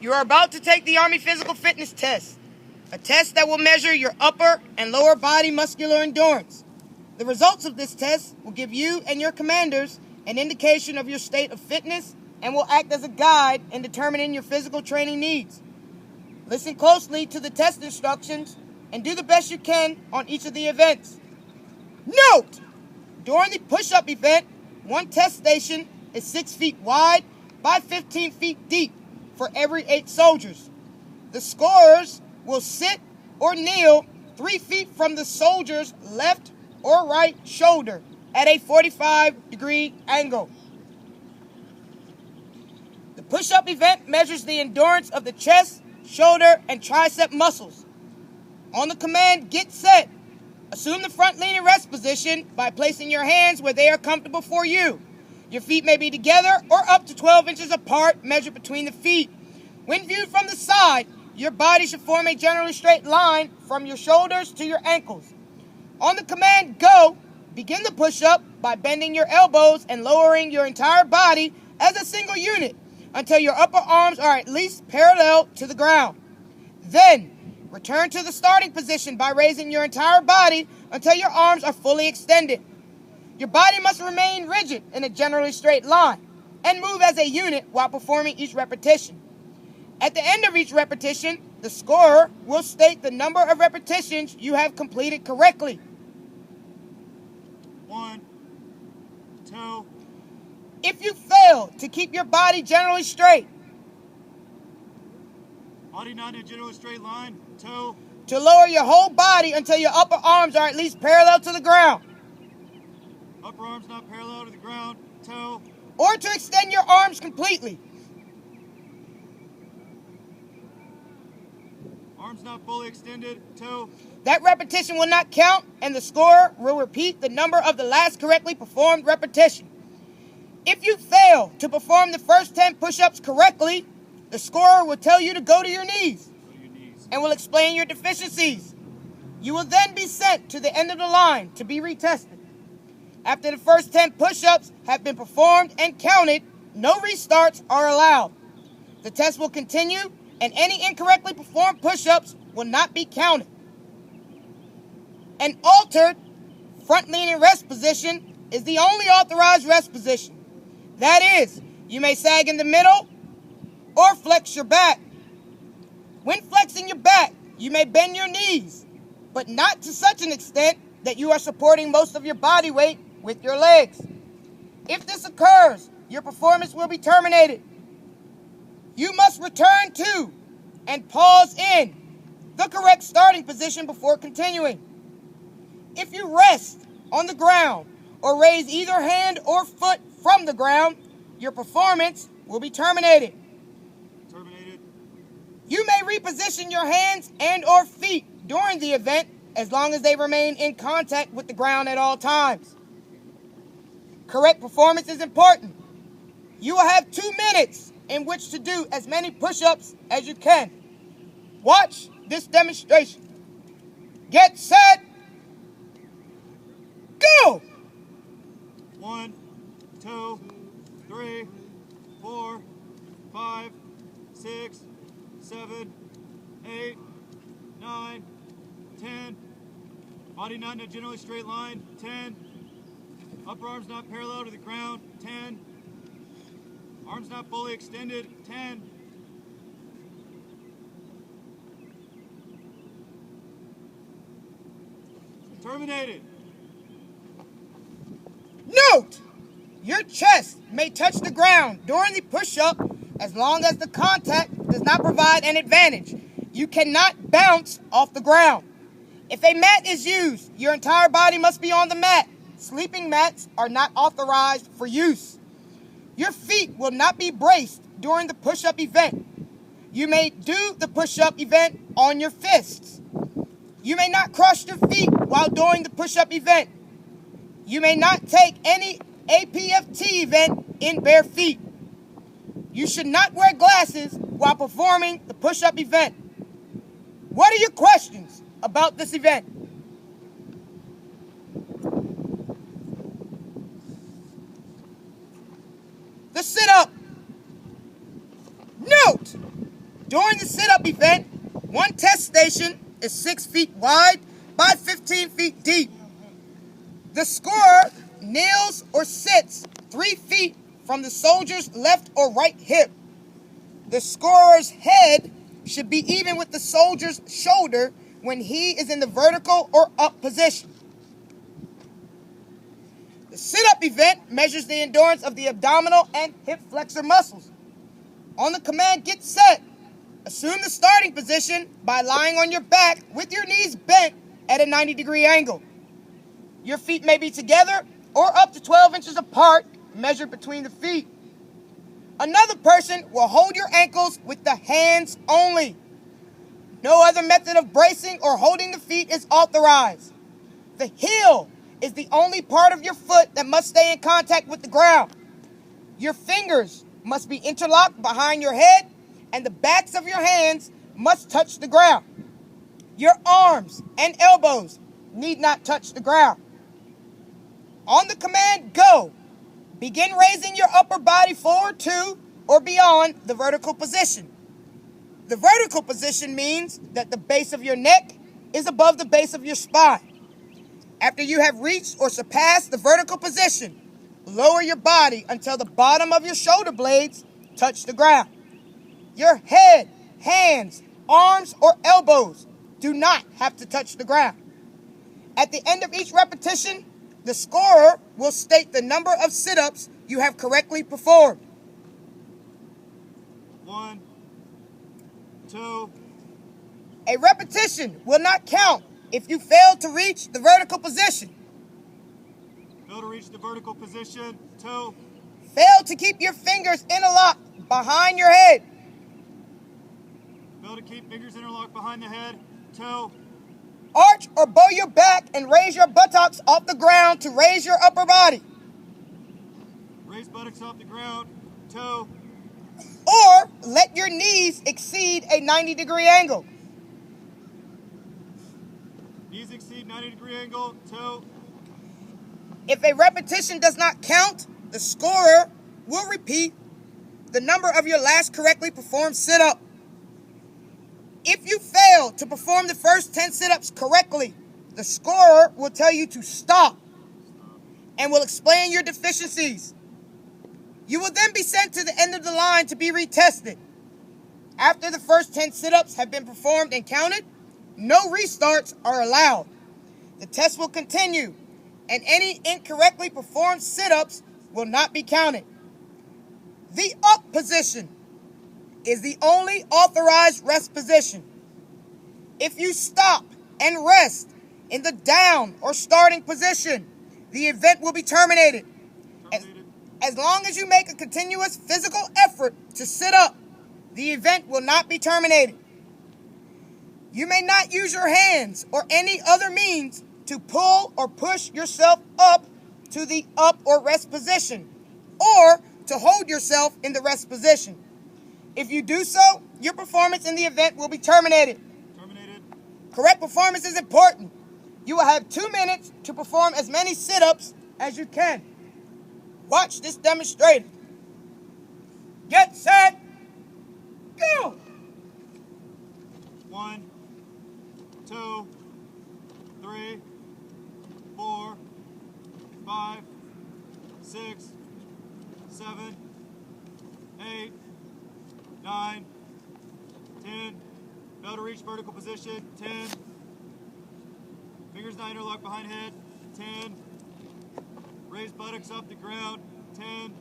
You are about to take the Army Physical Fitness Test, a test that will measure your upper and lower body muscular endurance. The results of this test will give you and your commanders an indication of your state of fitness and will act as a guide in determining your physical training needs. Listen closely to the test instructions and do the best you can on each of the events. Note! During the push-up event, one test station is 6 feet wide by 15 feet deep for every 8 soldiers. The scorers will sit or kneel 3 feet from the soldier's left or right shoulder at a 45-degree angle. The push-up event measures the endurance of the chest, shoulder, and tricep muscles. On the command, get set, assume the front-leaning rest position by placing your hands where they are comfortable for you. Your feet may be together or up to 12 inches apart, measured between the feet. When viewed from the side, your body should form a generally straight line from your shoulders to your ankles. On the command, go, begin the push-up by bending your elbows and lowering your entire body as a single unit until your upper arms are at least parallel to the ground. Then, return to the starting position by raising your entire body until your arms are fully extended. Your body must remain rigid in a generally straight line and move as a unit while performing each repetition. At the end of each repetition, the scorer will state the number of repetitions you have completed correctly. 1, 2. If you fail to keep your body generally straight, Body not in a generally straight line. 2. To lower your whole body until your upper arms are at least parallel to the ground, Upper arms not parallel to the ground. 2. or to extend your arms completely. Arms not fully extended. 2. That repetition will not count, and the scorer will repeat the number of the last correctly performed repetition. If you fail to perform the first 10 push-ups correctly, the scorer will tell you to go to your knees and will explain your deficiencies. You will then be sent to the end of the line to be retested. After the first 10 push-ups have been performed and counted, no restarts are allowed. The test will continue, and any incorrectly performed push-ups will not be counted. An altered front-leaning rest position is the only authorized rest position. That is, you may sag in the middle or flex your back. When flexing your back, you may bend your knees, but not to such an extent that you are supporting most of your body weight with your legs. If this occurs, your performance will be terminated. You must return to and pause in the correct starting position before continuing. If you rest on the ground or raise either hand or foot from the ground, your performance will be terminated. You may reposition your hands and or feet during the event as long as they remain in contact with the ground at all times. Correct performance is important. You will have 2 minutes in which to do as many push-ups as you can. Watch this demonstration. Get set. Go! 1, 2, 3, 4, 5, 6, 7, 8, 9, 10. Body not in a generally straight line. 10. Upper arms not parallel to the ground. 10. Arms not fully extended. 10. Terminated. Note! Your chest may touch the ground during the push-up as long as the contact does not provide an advantage. You cannot bounce off the ground. If a mat is used, your entire body must be on the mat. Sleeping mats are not authorized for use. Your feet will not be braced during the push-up event. You may do the push-up event on your fists. You may not cross your feet while doing the push-up event. You may not take any APFT event in bare feet. You should not wear glasses while performing the push-up event. What are your questions about this event? The sit-up. Note, During the sit-up event, one test station is 6 feet wide by 15 feet deep. The scorer kneels or sits 3 feet from the soldier's left or right hip. The scorer's head should be even with the soldier's shoulder when he is in the vertical or up position. The sit-up event measures the endurance of the abdominal and hip flexor muscles. On the command get set, assume the starting position by lying on your back with your knees bent at a 90-degree angle. Your feet may be together or up to 12 inches apart, measured between the feet. Another person will hold your ankles with the hands only. No other method of bracing or holding the feet is authorized. The heel is the only part of your foot that must stay in contact with the ground. Your fingers must be interlocked behind your head, and the backs of your hands must touch the ground. Your arms and elbows need not touch the ground. On the command, go. Begin raising your upper body forward to or beyond the vertical position. The vertical position means that the base of your neck is above the base of your spine. After you have reached or surpassed the vertical position, lower your body until the bottom of your shoulder blades touch the ground. Your head, hands, arms, or elbows do not have to touch the ground. At the end of each repetition, the scorer will state the number of sit-ups you have correctly performed. 1, 2, A repetition will not count if you fail to reach the vertical position. fail to reach the vertical position. 2, Fail to keep your fingers interlocked behind your head. fail to keep fingers interlocked behind the head. 2, Arch or bow your back and raise your buttocks off the ground to raise your upper body. raise buttocks off the ground. 2, Or let your knees exceed a 90-degree angle. knees exceed 90-degree angle. 2, If a repetition does not count, the scorer will repeat the number of your last correctly performed sit-up. If you fail to perform the first 10 sit-ups correctly, the scorer will tell you to stop and will explain your deficiencies. You will then be sent to the end of the line to be retested. After the first 10 sit-ups have been performed and counted, no restarts are allowed. The test will continue, and any incorrectly performed sit-ups will not be counted. The up position is the only authorized rest position. If you stop and rest in the down or starting position, the event will be terminated. As long as you make a continuous physical effort to sit up, the event will not be terminated. You may not use your hands or any other means to pull or push yourself up to the up or rest position, or to hold yourself in the rest position. If you do so, your performance in the event will be terminated. Correct performance is important. You will have 2 minutes to perform as many sit-ups as you can. Watch this demonstrator. Get set, go! 1, 2, 3, 4, 5, 6, 7, 8, 9, 10. Fail to reach vertical position. 10. Fingers not interlocked behind head. 10. Raise buttocks off the ground. 10.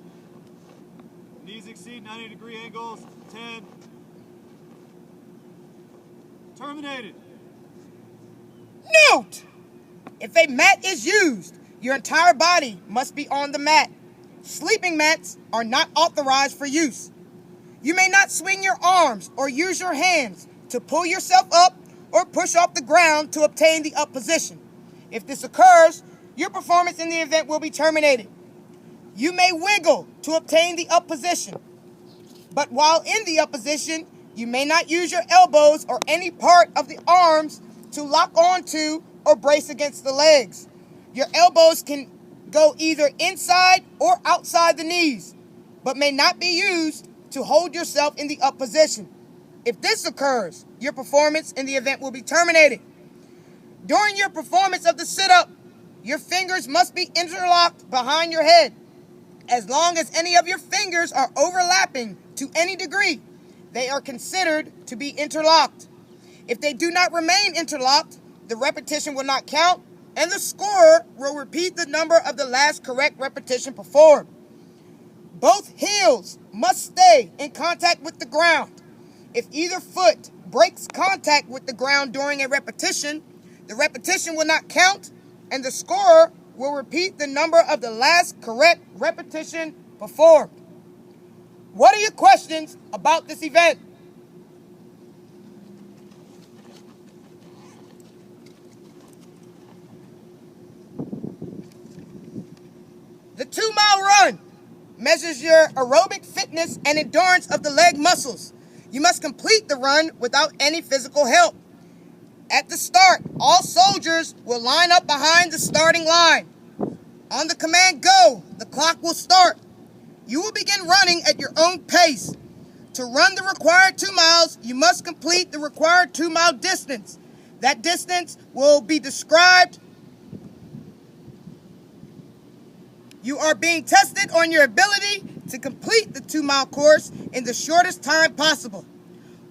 Knees exceed 90-degree angles. 10. Terminated. Note! If a mat is used, your entire body must be on the mat. Sleeping mats are not authorized for use. You may not swing your arms or use your hands to pull yourself up or push off the ground to obtain the up position. If this occurs, your performance in the event will be terminated. You may wiggle to obtain the up position, but while in the up position, you may not use your elbows or any part of the arms to lock onto or brace against the legs. Your elbows can go either inside or outside the knees, but may not be used to hold yourself in the up position. If this occurs, your performance in the event will be terminated. During your performance of the sit-up, your fingers must be interlocked behind your head. As long as any of your fingers are overlapping to any degree, they are considered to be interlocked. If they do not remain interlocked, the repetition will not count, and the scorer will repeat the number of the last correct repetition performed. Both heels must stay in contact with the ground. If either foot breaks contact with the ground during a repetition, the repetition will not count, and the scorer will repeat the number of the last correct repetition performed. What are your questions about this event? The 2-mile run measures your aerobic fitness and endurance of the leg muscles. You must complete the run without any physical help. At the start, all soldiers will line up behind the starting line. On the command go, the clock will start. You will begin running at your own pace. To run the required 2 miles, you must complete the required 2-mile distance. That distance will be described. You are being tested on your ability to complete the 2-mile course in the shortest time possible.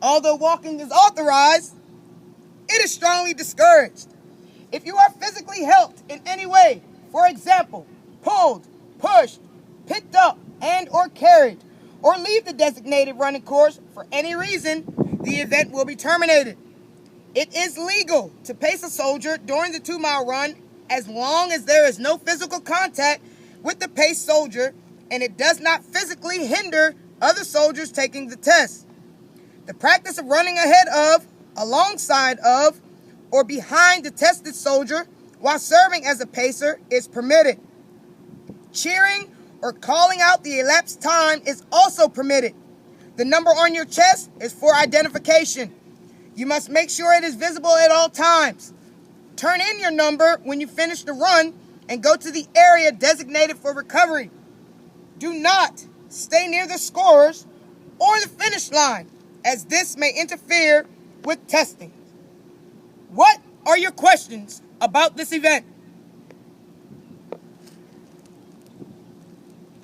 Although walking is authorized, it is strongly discouraged. If you are physically helped in any way, for example, pulled, pushed, picked up, and or carried, or leave the designated running course for any reason, the event will be terminated. It is legal to pace a soldier during the 2-mile run as long as there is no physical contact with the paced soldier and it does not physically hinder other soldiers taking the test. The practice of running ahead of, alongside of, or behind the tested soldier while serving as a pacer is permitted. Cheering or calling out the elapsed time is also permitted. The number on your chest is for identification. You must make sure it is visible at all times. Turn in your number when you finish the run and go to the area designated for recovery. Do not stay near the scorers or the finish line, as this may interfere with testing. What are your questions about this event?